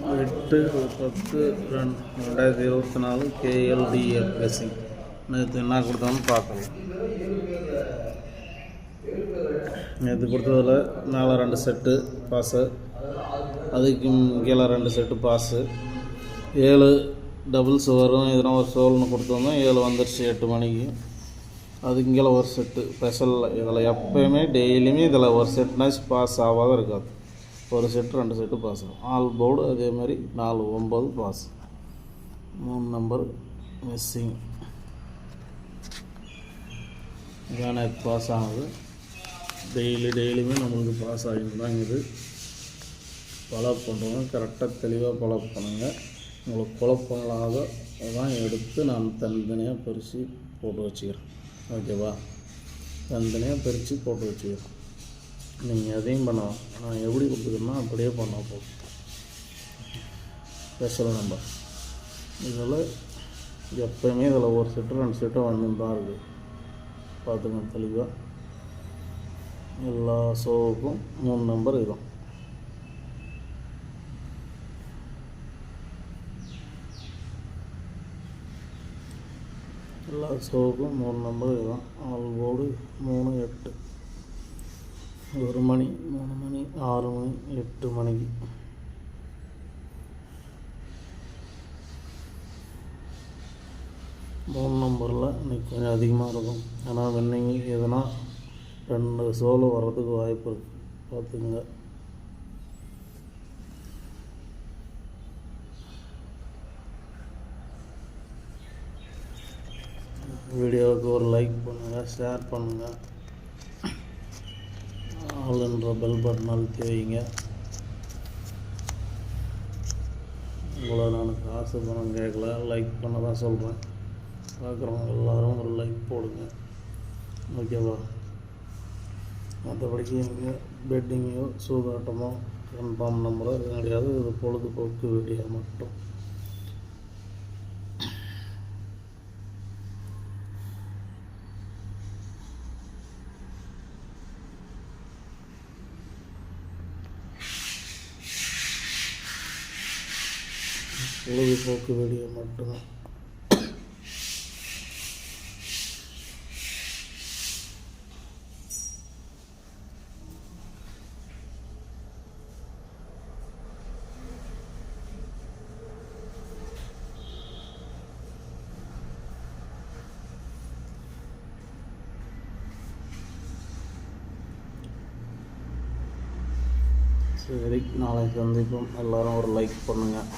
8/10/2024 KLDA ப்ளஸிங். நேற்று என்ன கொடுத்தோன்னு பார்க்கலாம். நேற்று கொடுத்ததில் மேலே 2 செட்டு பாஸு, அதுக்கு கீழே 2 செட்டு பாஸு, 7 டபுள்ஸ் வரும். எதனா ஒரு சோல்னு கொடுத்தோம்னா 7 வந்துடுச்சு 8 மணிக்கு. அதுக்கு கீழே ஒரு செட்டு ஸ்பெஷல். இதில் எப்போயுமே டெய்லியுமே இதில் ஒரு செட்னாச்சும் பாஸ் ஆகாத இருக்காது. ஒரு செட்டு 2 செட்டு பாஸ் ஆகும். ஆல் போர்டு அதே மாதிரி 4 9 பாஸ், 3 நம்பர் மிஸ்ஸிங். இதான் நேற்று பாஸ் ஆகுது. டெய்லியுமே நம்மளுக்கு பாஸ் ஆகிட்டு தான் இது. ஃபாலோ பண்ணுறவங்க கரெக்டாக தெளிவாக ஃபாலோ பண்ணுங்கள். உங்களுக்கு குழப்பம் இல்லாத தான் எடுத்து நான் தனித்தனியாக பிரித்து போட்டு வச்சுக்கிறேன். ஓகேவா? தனித்தனியாக பிரித்து போட்டு வச்சுக்கிறேன். நீங்கள் எதையும் பண்ணலாம். நான் எப்படி கொடுத்துக்கிறேன்னா அப்படியே பண்ணால் போதும். ஸ்பெஷல் நம்பர் இதில் எப்போயுமே இதில் ஒரு செட்டு 2 செட்டு வந்து தான் இருக்குது. பார்த்துங்க தெளிவாக. எல்லா ஷோவுக்கும் 3 நம்பர் இதுதான். எல்லா ஷோவுக்கும் 3 நம்பர் இதுதான். ஆல் போர்டு 3 8, 1 மணி, 3 மணி, 6 மணி, 8 மணிக்கு. மூணு நம்பரில் இன்றைக்கி கொஞ்சம் அதிகமாக இருக்கும். ஏன்னா வின்னிங் எதுனா 2 ஷோவில் வர்றதுக்கு வாய்ப்பு இருக்குது. பார்த்துங்க. வீடியோவுக்கு ஒரு லைக் பண்ணுங்கள், ஷேர் பண்ணுங்கள், ஆல்ன்ற பெல் பட்டன் அழுத்தி வைங்க. உங்களை நான் காசு பணம் கேட்கல, லைக் பண்ண தான் சொல்கிறேன். பார்க்குறவங்க எல்லோரும் ஒரு லைக் போடுங்க. ஓகேவா? மற்றபடிக்கு எங்கள் பெட்டிங்கோ சூதாட்டமோ கன்ஃபார்ம் நம்பரோ இது கிடையாது. இது பொழுதுபோக்கு வீடியோ மட்டும். பொழுதுபோக்கு வீடியோ மட்டும்தான். சரி, நாளைக்கு சந்திப்போம். எல்லோரும் ஒரு லைக் பண்ணுங்கள்.